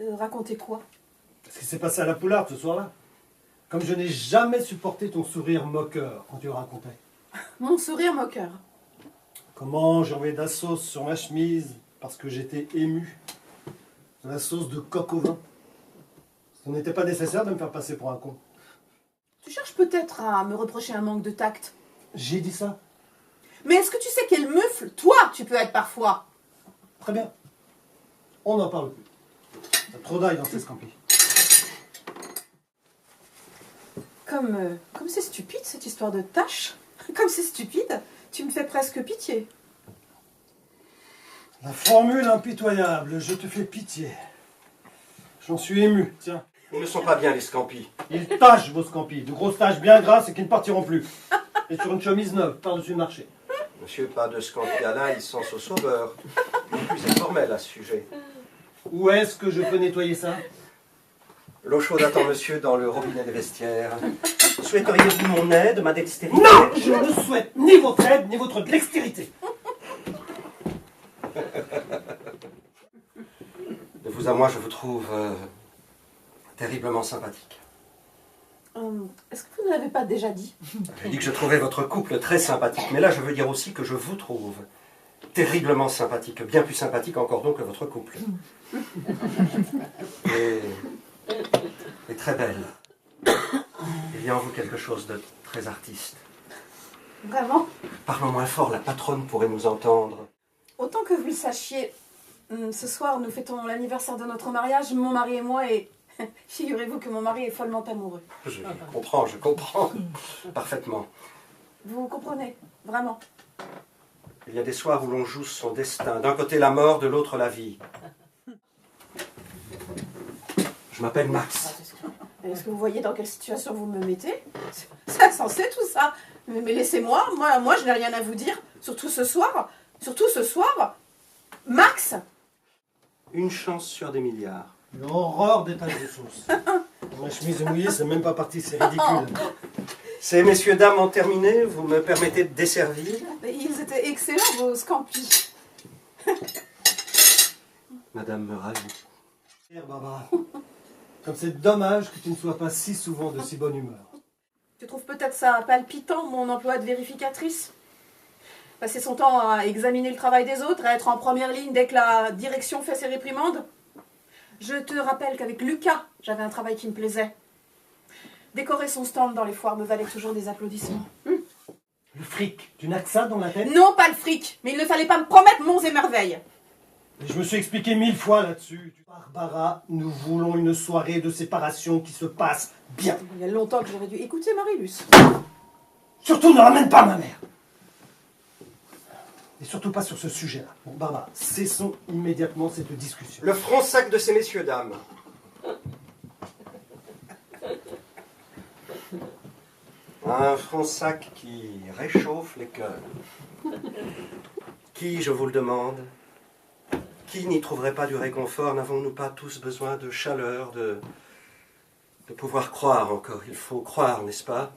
Racontez quoi? Ce qui s'est passé à la Poularde ce soir-là. Comme je n'ai jamais supporté ton sourire moqueur quand tu le racontais. Mon sourire moqueur. Comment j'ai envoyé de la sauce sur ma chemise parce que j'étais ému. De la sauce de coq au vin. Ce n'était pas nécessaire de me faire passer pour un con. Tu cherches peut-être à me reprocher un manque de tact. J'ai dit ça. Mais est-ce que tu sais quel mufle, toi, tu peux être parfois? Très bien. On n'en parle plus. Il y a trop d'ail dans ces scampis. Comme c'est stupide cette histoire de tâche. Comme c'est stupide, tu me fais presque pitié. La formule impitoyable, je te fais pitié. J'en suis ému, tiens. Ils ne sont pas bien, les scampis. Ils tâchent vos scampis, de grosses taches bien grasses et qui ne partiront plus. Et sur une chemise neuve, par-dessus le marché. Monsieur, pas de scampis à l'ail sans sauce au beurre. Il est plus informel à ce sujet. Où est-ce que je peux nettoyer ça? L'eau chaude attend monsieur dans le robinet des vestiaires. Souhaiteriez-vous mon aide, ma dextérité? Non! Je ne souhaite ni votre aide, ni votre dextérité. De vous à moi, je vous trouve terriblement sympathique. Est-ce que vous ne l'avez pas déjà dit? J'ai dit que je trouvais votre couple très sympathique, mais là, je veux dire aussi que je vous trouve terriblement sympathique, bien plus sympathique encore donc que votre couple. Et très belle. Il y a en vous quelque chose de très artiste. Vraiment? Parlons moins fort, la patronne pourrait nous entendre. Autant que vous le sachiez, ce soir nous fêtons l'anniversaire de notre mariage, mon mari et moi, et figurez-vous que mon mari est follement amoureux. Je comprends parfaitement. Vous comprenez? Vraiment? Il y a des soirs où l'on joue son destin. D'un côté la mort, de l'autre la vie. Je m'appelle Max. Est-ce que vous voyez dans quelle situation vous me mettez? C'est insensé tout ça. Mais laissez-moi, moi je n'ai rien à vous dire. Surtout ce soir. Max! Une chance sur des milliards. Une horreur des taches de sauce. Ma chemise est mouillée, c'est même pas parti, c'est ridicule. Ces messieurs dames ont terminé, vous me permettez de desservir? Ils étaient excellents vos scampis. Madame me ravit. Barbara, comme c'est dommage que tu ne sois pas si souvent de si bonne humeur. Tu trouves peut-être ça palpitant, mon emploi de vérificatrice? Passer son temps à examiner le travail des autres, à être en première ligne dès que la direction fait ses réprimandes? Je te rappelle qu'avec Lucas, j'avais un travail qui me plaisait. Décorer son stand dans les foires me valait toujours des applaudissements. Le fric, tu n'as que ça dans la tête? Non, pas le fric, mais il ne fallait pas me promettre monts et merveilles. Et je me suis expliqué 1000 fois là-dessus. Barbara, nous voulons une soirée de séparation qui se passe bien. Il y a longtemps que j'aurais dû écouter Marilus. Surtout ne ramène pas ma mère. Et surtout pas sur ce sujet-là. Bon, Barbara, cessons immédiatement cette discussion. Le front sac de ces messieurs dames. Un front sac qui réchauffe les cœurs. Qui, je vous le demande, qui n'y trouverait pas du réconfort? N'avons-nous pas tous besoin de chaleur, de pouvoir croire encore? Il faut croire, n'est-ce pas?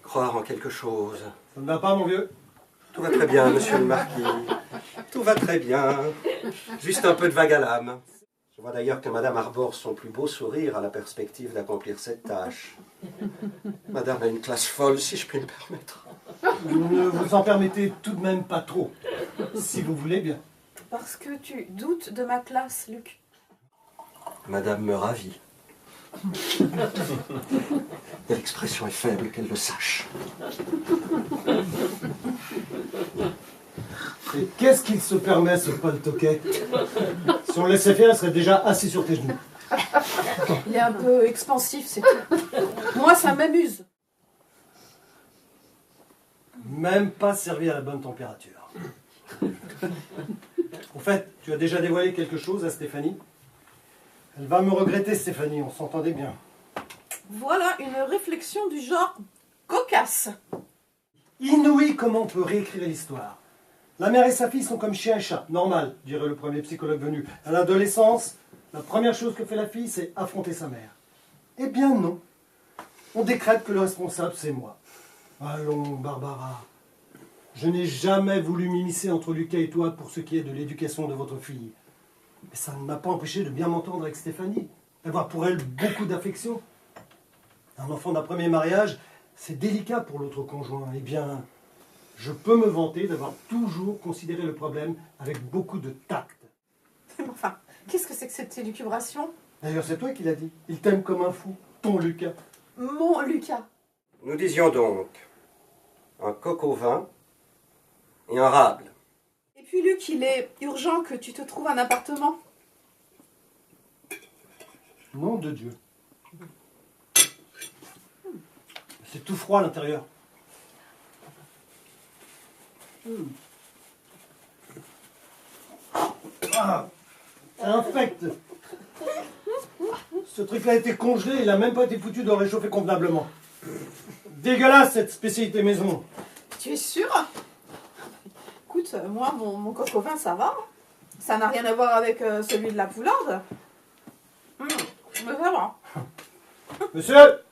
Croire en quelque chose. Ça ne va pas, mon vieux? Tout va très bien, monsieur le marquis. Tout va très bien. Juste un peu de vague à l'âme. Je vois d'ailleurs que madame arbore son plus beau sourire à la perspective d'accomplir cette tâche. Madame a une classe folle, si je puis me permettre. Ne vous en permettez tout de même pas trop, si vous voulez bien. Parce que tu doutes de ma classe, Luc. Madame me ravit. L'expression est faible, qu'elle le sache. Et qu'est-ce qu'il se permet, ce Paul Toquet? Si on le laissait faire, il serait déjà assis sur tes genoux. Il est un peu expansif, c'est tout. Moi, ça m'amuse. Même pas servi à la bonne température. Au fait, tu as déjà dévoilé quelque chose à Stéphanie? Elle va me regretter, Stéphanie, on s'entendait bien. Voilà une réflexion du genre cocasse. Inouï comment on peut réécrire l'histoire. La mère et sa fille sont comme chien et chat, normal, dirait le premier psychologue venu. À l'adolescence, la première chose que fait la fille, c'est affronter sa mère. Eh bien non. On décrète que le responsable, c'est moi. Allons, Barbara. Je n'ai jamais voulu m'immiscer entre Lucas et toi pour ce qui est de l'éducation de votre fille. Mais ça ne m'a pas empêché de bien m'entendre avec Stéphanie, d'avoir pour elle beaucoup d'affection. Un enfant d'un premier mariage, c'est délicat pour l'autre conjoint. Eh bien, je peux me vanter d'avoir toujours considéré le problème avec beaucoup de tact. Enfin, qu'est-ce que c'est que cette élucubration? D'ailleurs, c'est toi qui l'as dit. Il t'aime comme un fou, ton Lucas. Mon Lucas. Nous disions donc un coq au vin et un rable. Et puis Luc, il est urgent que tu te trouves un appartement. Nom de Dieu. C'est tout froid à l'intérieur. Ah, c'est infect. Ce truc-là a été congelé, il n'a même pas été foutu de le réchauffer convenablement. Dégueulasse cette spécialité maison. Tu es sûr? Écoute, moi, mon coq au vin, ça va. Ça n'a rien à voir avec celui de la Poularde. Mais ça va. Monsieur,